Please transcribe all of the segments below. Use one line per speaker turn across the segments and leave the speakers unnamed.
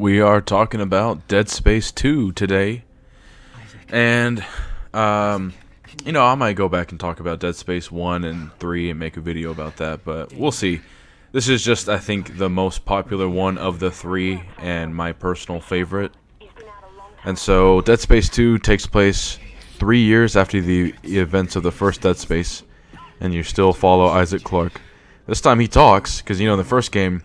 We are talking about Dead Space 2 today. And, I might go back and talk about Dead Space 1 and 3 and make a video about that, but we'll see. This is just, I think, the most popular one of the three and my personal favorite. And so, Dead Space 2 takes place 3 years after the events of the first Dead Space, and you still follow Isaac Clarke. This time he talks, because, in the first game,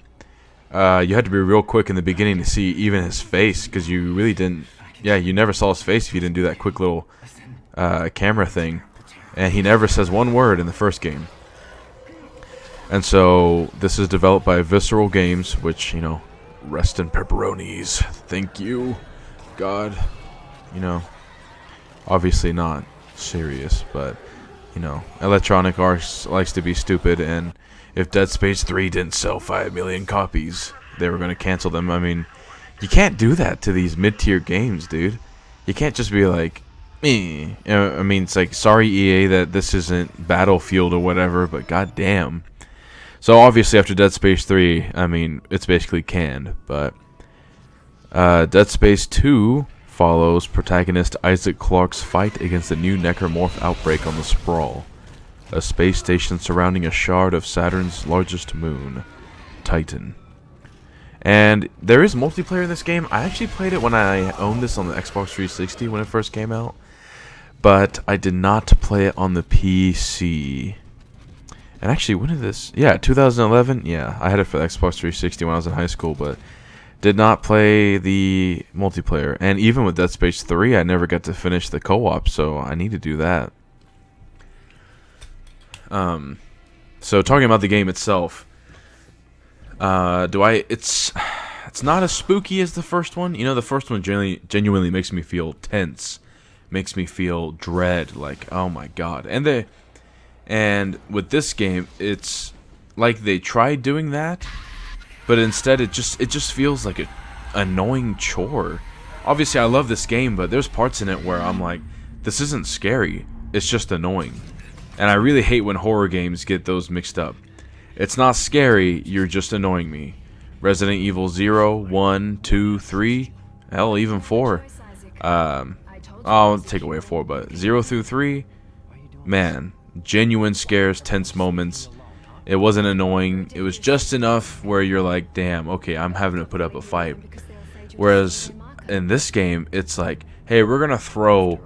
you had to be real quick in the beginning to see even his face, because you really didn't, you never saw his face if you didn't do that quick little camera thing. And he never says one word in the first game. And so, this is developed by Visceral Games, which, rest in pepperonis. Thank you, God. Obviously not serious, but, Electronic Arts likes to be stupid, and if Dead Space 3 didn't sell 5 million copies, they were going to cancel them. I mean, you can't do that to these mid-tier games, dude. You can't just be like, I mean, it's like, sorry, EA, that this isn't Battlefield or whatever, but goddamn. So, obviously, after Dead Space 3, I mean, it's basically canned, but Dead Space 2 follows protagonist Isaac Clarke's fight against the new necromorph outbreak on the Sprawl, a space station surrounding a shard of Saturn's largest moon, Titan. And there is multiplayer in this game. I actually played it when I owned this on the Xbox 360 when it first came out, but I did not play it on the PC. And actually, when did this? Yeah, 2011. Yeah, I had it for the Xbox 360 when I was in high school, but did not play the multiplayer. And even with Dead Space 3, I never got to finish the co-op, so I need to do that. So talking about the game itself, it's not as spooky as the first one. The first one genuinely makes me feel tense, makes me feel dread, like, oh my god. And with this game, it's like they tried doing that, but instead it just feels like a annoying chore. Obviously, I love this game, but there's parts in it where I'm like, this isn't scary, it's just annoying. And I really hate when horror games get those mixed up. It's not scary, you're just annoying me. Resident Evil 0, 1, 2, 3, hell, even 4. I'll take away 4, but 0 through 3, man, genuine scares, tense moments. It wasn't annoying. It was just enough where you're like, damn, okay, I'm having to put up a fight. Whereas in this game, it's like, hey, we're going to throw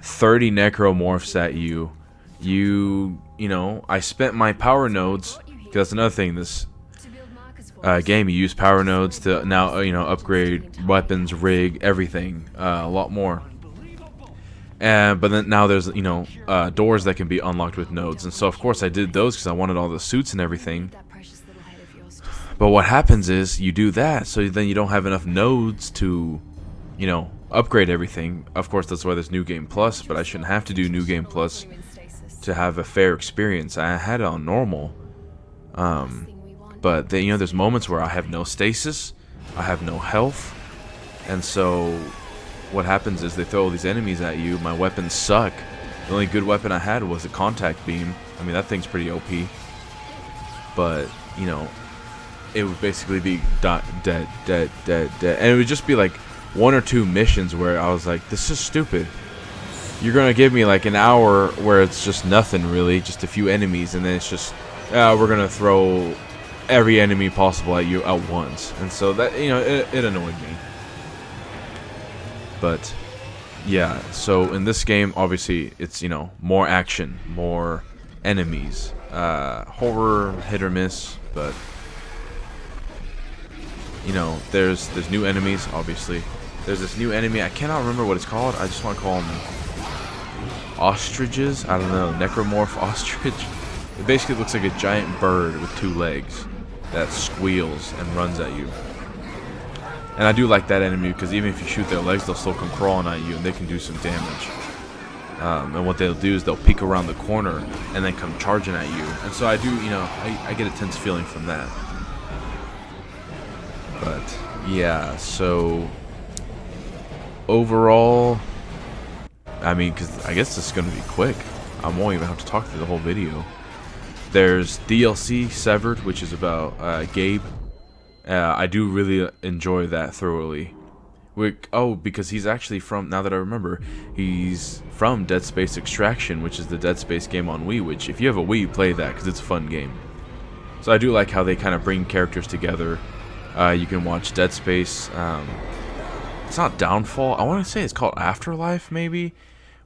30 necromorphs at you. I spent my power nodes, because that's another thing, this game, you use power nodes to now, upgrade weapons, rig, everything, a lot more. But then now there's, doors that can be unlocked with nodes. And so, of course, I did those because I wanted all the suits and everything. But what happens is you do that, so then you don't have enough nodes to, upgrade everything. Of course, that's why there's New Game Plus, but I shouldn't have to do New Game Plus to have a fair experience. I had it on normal. But then, there's moments where I have no stasis, I have no health, and so what happens is they throw all these enemies at you. My weapons suck. The only good weapon I had was a contact beam. I mean, that thing's pretty OP. But, it would basically be dead. And it would just be like 1 or 2 missions where I was like, this is stupid. You're going to give me like an hour where it's just nothing really, just a few enemies, and then it's just, we're going to throw every enemy possible at you at once. And so that, it annoyed me. But, yeah, so in this game, obviously, it's, more action, more enemies. Horror, hit or miss, but, there's new enemies, obviously. There's this new enemy, I cannot remember what it's called, I just want to call them ostriches, I don't know, necromorph ostrich. It basically looks like a giant bird with 2 legs that squeals and runs at you. And I do like that enemy because even if you shoot their legs, they'll still come crawling at you and they can do some damage. And what they'll do is they'll peek around the corner and then come charging at you. And so I do, I get a tense feeling from that. But, yeah, so overall, I mean, because I guess this is going to be quick. I won't even have to talk through the whole video. There's DLC Severed, which is about Gabe. I do really enjoy that thoroughly. Because he's actually from, now that I remember, he's from Dead Space Extraction, which is the Dead Space game on Wii, which if you have a Wii, play that because it's a fun game. So I do like how they kind of bring characters together. You can watch Dead Space. It's not Downfall. I want to say it's called Afterlife, maybe,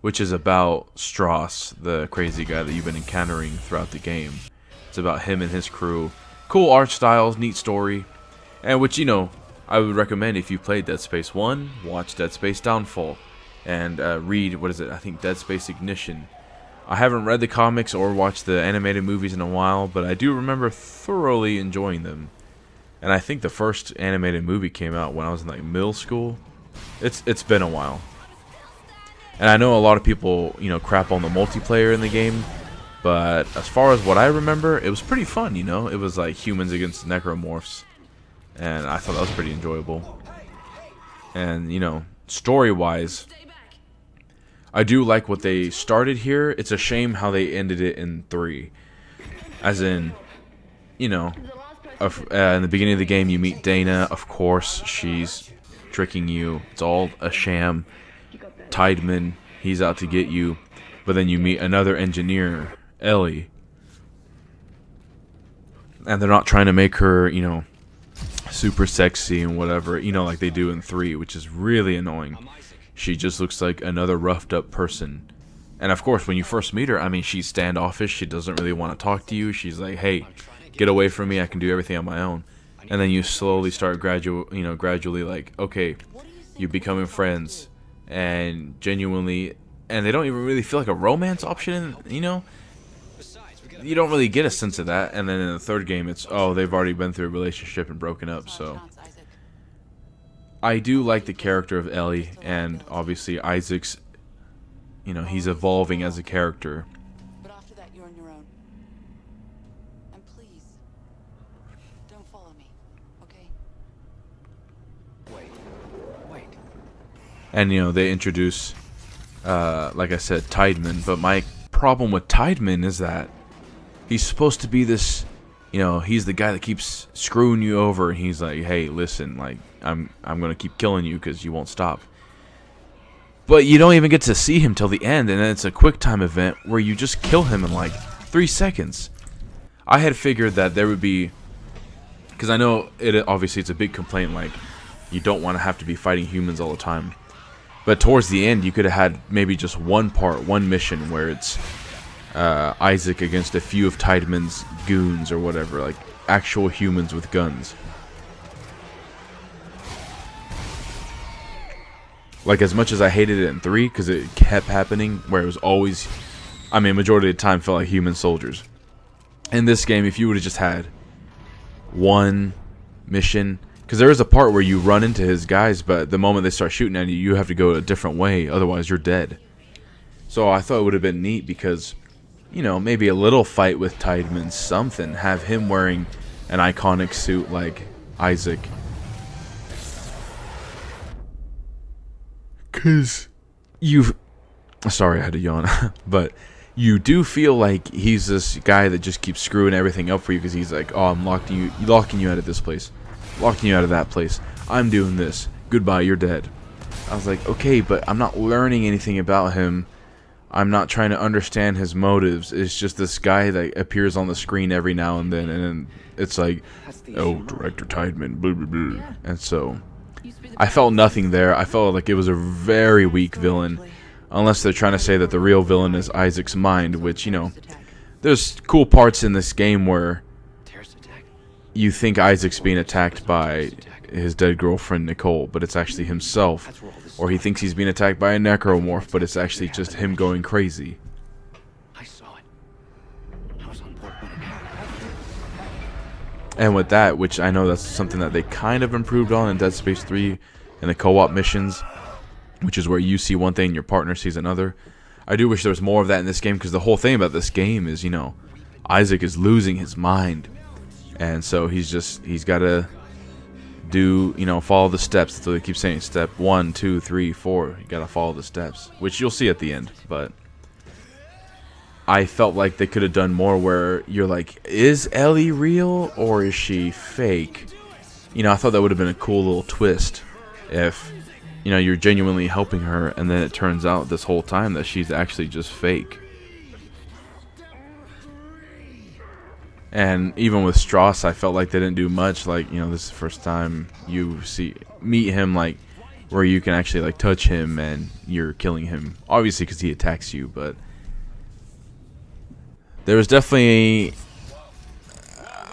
which is about Strauss, the crazy guy that you've been encountering throughout the game. It's about him and his crew. Cool art styles, neat story, and which, you know, I would recommend if you played Dead Space 1, watch Dead Space Downfall, and read, what is it, I think Dead Space Ignition. I haven't read the comics or watched the animated movies in a while, but I do remember thoroughly enjoying them. And I think the first animated movie came out when I was in like middle school. It's been a while. And I know a lot of people, you know, crap on the multiplayer in the game, but as far as what I remember, it was pretty fun, you know? It was like humans against necromorphs. And I thought that was pretty enjoyable. And, you know, story-wise, I do like what they started here. It's a shame how they ended it in 3. As in, you know, in the beginning of the game, you meet Dana. Of course, she's tricking you. It's all a sham. Tideman, he's out to get you. But then you meet another engineer, Ellie. And they're not trying to make her, you know, super sexy and whatever, you know, like they do in 3, which is really annoying. She just looks like another roughed up person. And of course, when you first meet her, I mean, she's standoffish. She doesn't really want to talk to you. She's like, hey, get away from me. I can do everything on my own. And then you slowly start gradually like, okay, you're becoming friends and genuinely, and they don't even really feel like a romance option, you know? You don't really get a sense of that. And then in the third game, it's, oh, they've already been through a relationship and broken up, so I do like the character of Ellie, and obviously Isaac's, you know, he's evolving as a character.
But after that, you're on your own. And please, don't follow me, okay?
Wait.
And, you know, they introduce, like I said, Tideman. But my problem with Tideman is that he's supposed to be this, you know, he's the guy that keeps screwing you over, and he's like, hey, listen, like, I'm gonna keep killing you because you won't stop. But you don't even get to see him till the end, and then it's a quick time event where you just kill him in like 3 seconds. I had figured that there would be, because I know obviously it's a big complaint, like, you don't want to have to be fighting humans all the time. But towards the end, you could have had maybe just one mission where it's Isaac against a few of Tideman's goons or whatever, like actual humans with guns. Like, as much as I hated it in 3, because it kept happening, where it was always, I mean, majority of the time felt like human soldiers. In this game, if you would have just had one mission, because there is a part where you run into his guys, but the moment they start shooting at you, you have to go a different way, otherwise you're dead. So I thought it would have been neat because, you know, maybe a little fight with Tideman, something, have him wearing an iconic suit like Isaac. Because sorry, I had to yawn. But you do feel like he's this guy that just keeps screwing everything up for you, because he's like, oh, I'm locking you out of this place, locking you out of that place, I'm doing this, goodbye, you're dead. I was like, okay, but I'm not learning anything about him. I'm not trying to understand his motives. It's just this guy that appears on the screen every now and then it's like, oh, Director Tideman, blah, blah, blah. And so I felt nothing there. I felt like it was a very weak villain, unless they're trying to say that the real villain is Isaac's mind, which, you know, there's cool parts in this game where you think Isaac's being attacked by his dead girlfriend Nicole, but it's actually himself. Or he thinks he's being attacked by a necromorph, but it's actually just him going crazy.
I saw it. I was on board when it happened.
And with that, which I know that's something that they kind of improved on in Dead Space 3 in the co-op missions, which is where you see one thing and your partner sees another. I do wish there was more of that in this game, because the whole thing about this game is, you know, Isaac is losing his mind. And so he's got to do, you know, follow the steps. So they keep saying step 1, 2, 3, 4. You got to follow the steps, which you'll see at the end. But I felt like they could have done more where you're like, is Ellie real or is she fake? you know, I thought that would have been a cool little twist if, you know, you're genuinely helping her and then it turns out this whole time that she's actually just fake. And even with Strauss, I felt like they didn't do much. Like, you know, this is the first time you meet him, like, where you can actually, like, touch him and you're killing him. Obviously, because he attacks you, but there was definitely...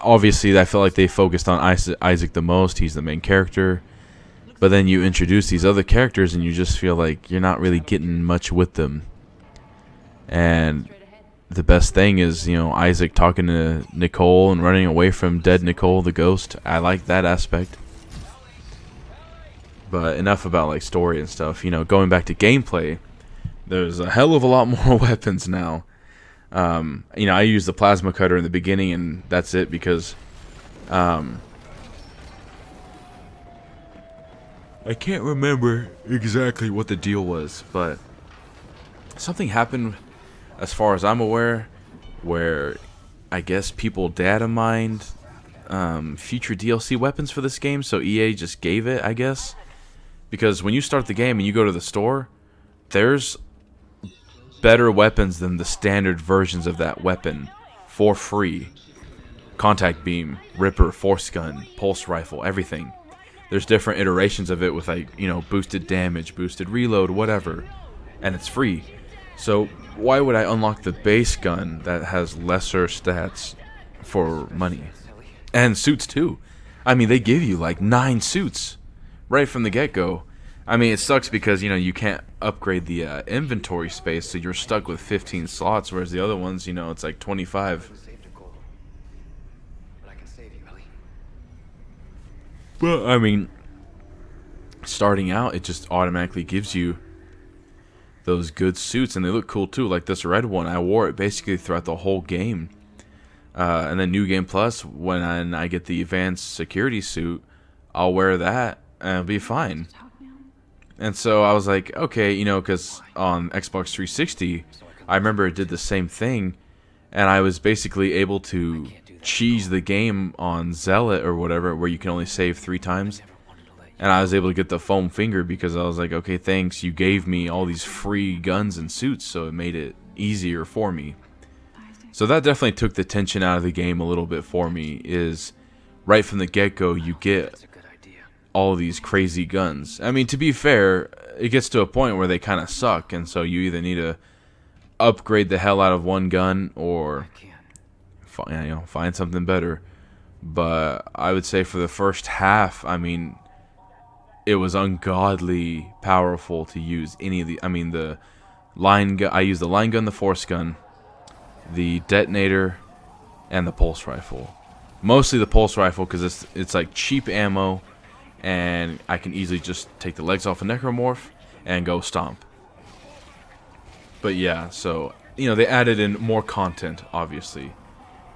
Obviously, I felt like they focused on Isaac the most. He's the main character. But then you introduce these other characters and you just feel like you're not really getting much with them. And the best thing is, you know, Isaac talking to Nicole and running away from dead Nicole, the ghost. I like that aspect. But enough about, like, story and stuff. You know, going back to gameplay, there's a hell of a lot more weapons now. You know, I used the plasma cutter in the beginning and that's it because I can't remember exactly what the deal was, but something happened, as far as I'm aware, where I guess people data mined future DLC weapons for this game, so EA just gave it, I guess. Because when you start the game and you go to the store, there's better weapons than the standard versions of that weapon for free. Contact beam, Ripper, force gun, pulse rifle, everything. There's different iterations of it with, like, you know, boosted damage, boosted reload, whatever, and it's free. So why would I unlock the base gun that has lesser stats for money? And suits too. I mean, they give you like 9 suits right from the get-go. I mean, it sucks because, you know, you can't upgrade the inventory space, so you're stuck with 15 slots, whereas the other ones, you know, it's like 25. But, I mean, starting out, it just automatically gives you those good suits, and they look cool too. Like this red one, I wore it basically throughout the whole game. And then New Game Plus, when I get the advanced security suit, I'll wear that, and it'll be fine. And so I was like, okay, you know, because on Xbox 360, I remember it did the same thing, and I was basically able to cheese the game on Zealot or whatever, where you can only save 3 times. And I was able to get the foam finger because I was like, okay, thanks, you gave me all these free guns and suits, so it made it easier for me. So that definitely took the tension out of the game a little bit for me, is right from the get-go you get all these crazy guns. I mean, to be fair, it gets to a point where they kind of suck, and so you either need to upgrade the hell out of one gun or find something better. But I would say for the first half, I mean, it was ungodly powerful to use any of the... I mean, the line gun... I used the line gun, the force gun, the detonator, and the pulse rifle. Mostly the pulse rifle because it's like cheap ammo, and I can easily just take the legs off a necromorph and go stomp. But yeah, so, you know, they added in more content, obviously.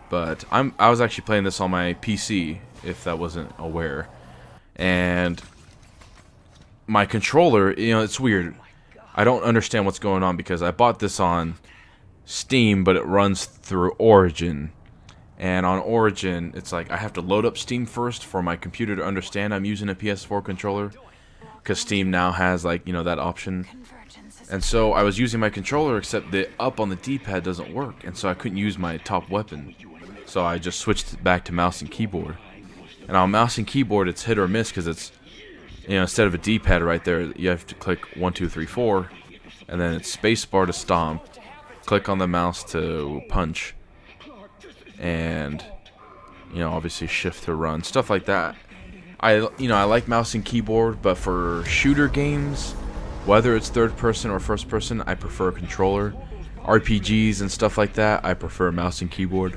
But I was actually playing this on my PC, if that wasn't aware. And my controller, you know, it's weird. I don't understand what's going on because I bought this on Steam, but it runs through Origin. And on Origin, it's like I have to load up Steam first for my computer to understand I'm using a PS4 controller, because Steam now has, like, you know, that option. And so I was using my controller, except the up on the D-pad doesn't work, and so I couldn't use my top weapon. So I just switched back to mouse and keyboard. And on mouse and keyboard, it's hit or miss because it's, you know, instead of a D-pad right there, you have to click 1, 2, 3, 4, and then it's spacebar to stomp, click on the mouse to punch, and, you know, obviously shift to run, stuff like that. I like mouse and keyboard, but for shooter games, whether it's third person or first person, I prefer a controller. RPGs and stuff like that, I prefer mouse and keyboard.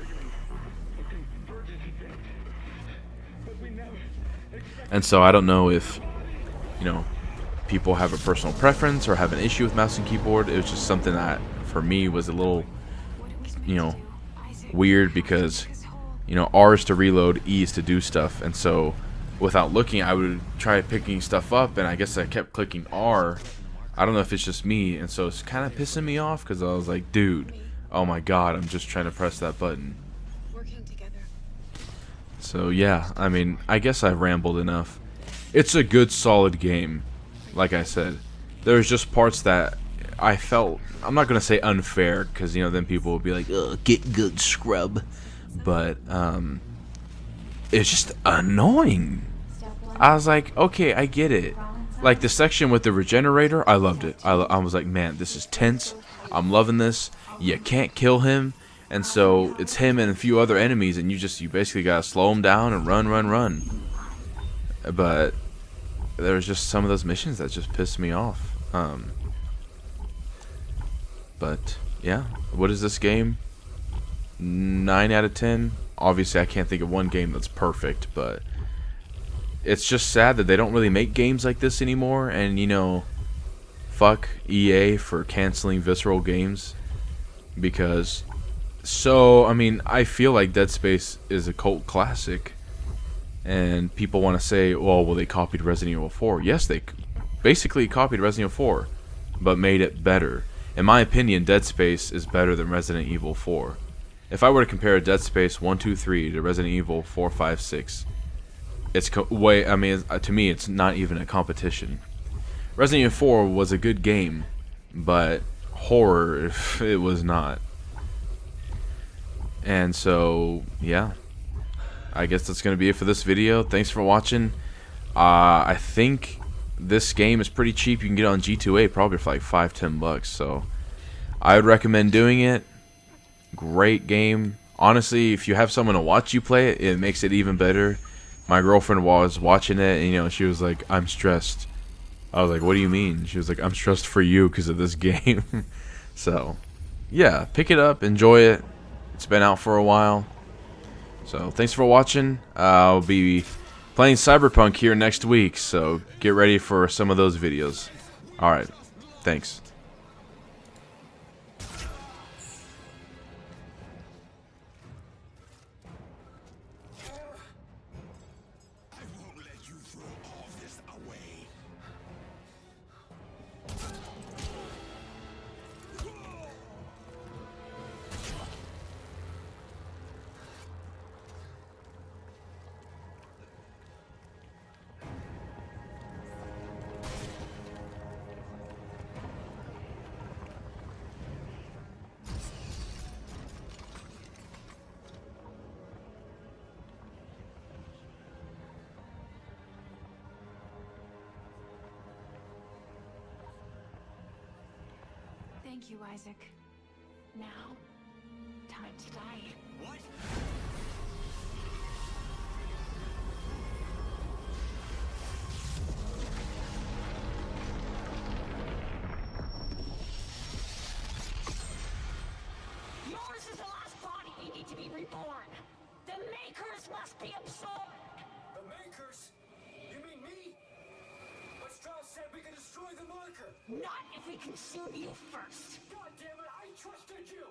And so I don't know if, you know, people have a personal preference or have an issue with mouse and keyboard. It was just something that, for me, was a little, you know, weird because, you know, R is to reload, E is to do stuff. And so without looking, I would try picking stuff up, and I guess I kept clicking R. I don't know if it's just me, and so it's kind of pissing me off because I was like, dude, oh my god, I'm just trying to press that button. So yeah, I mean, I guess I've rambled enough. It's a good, solid game. Like I said, there's just parts that I felt, I'm not gonna say unfair, because you know then people will be like, ugh, get good, scrub. But it's just annoying. I was like, okay, I get it. Like the section with the regenerator, I loved it. I was like, man, this is tense. I'm loving this. You can't kill him, and so it's him and a few other enemies, and you basically gotta slow him down and run. But there's just some of those missions that just pissed me off. But yeah, what is this game? 9 out of 10. Obviously, I can't think of one game that's perfect, but it's just sad that they don't really make games like this anymore. And you know, fuck EA for canceling Visceral Games, because I mean, I feel like Dead Space is a cult classic, and people want to say, well, they copied Resident Evil 4. Yes, they basically copied Resident Evil 4, but made it better. In my opinion, Dead Space is better than Resident Evil 4. If I were to compare Dead Space 1, 2, 3 to Resident Evil 4, 5, 6, it's I mean, to me, it's not even a competition. Resident Evil 4 was a good game, but horror, it was not. And so, yeah, I guess that's going to be it for this video. Thanks for watching. I think this game is pretty cheap. You can get it on G2A probably for like $5-10. So I would recommend doing it. Great game. Honestly, if you have someone to watch you play it, it makes it even better. My girlfriend was watching it, and you know, she was like, I'm stressed. I was like, what do you mean? She was like, I'm stressed for you because of this game. So yeah, pick it up, enjoy it. It's been out for a while. So thanks for watching. I'll be playing Cyberpunk here next week, so get ready for some of those videos. Alright, thanks.
Thank you, Isaac. Now, time to die.
What?
Yours is the last body we need to be reborn. The Makers must be absorbed.
The Makers? You mean me? But Strauss said we could destroy the marker.
Not if we consume you first.
God damn it, I trusted you!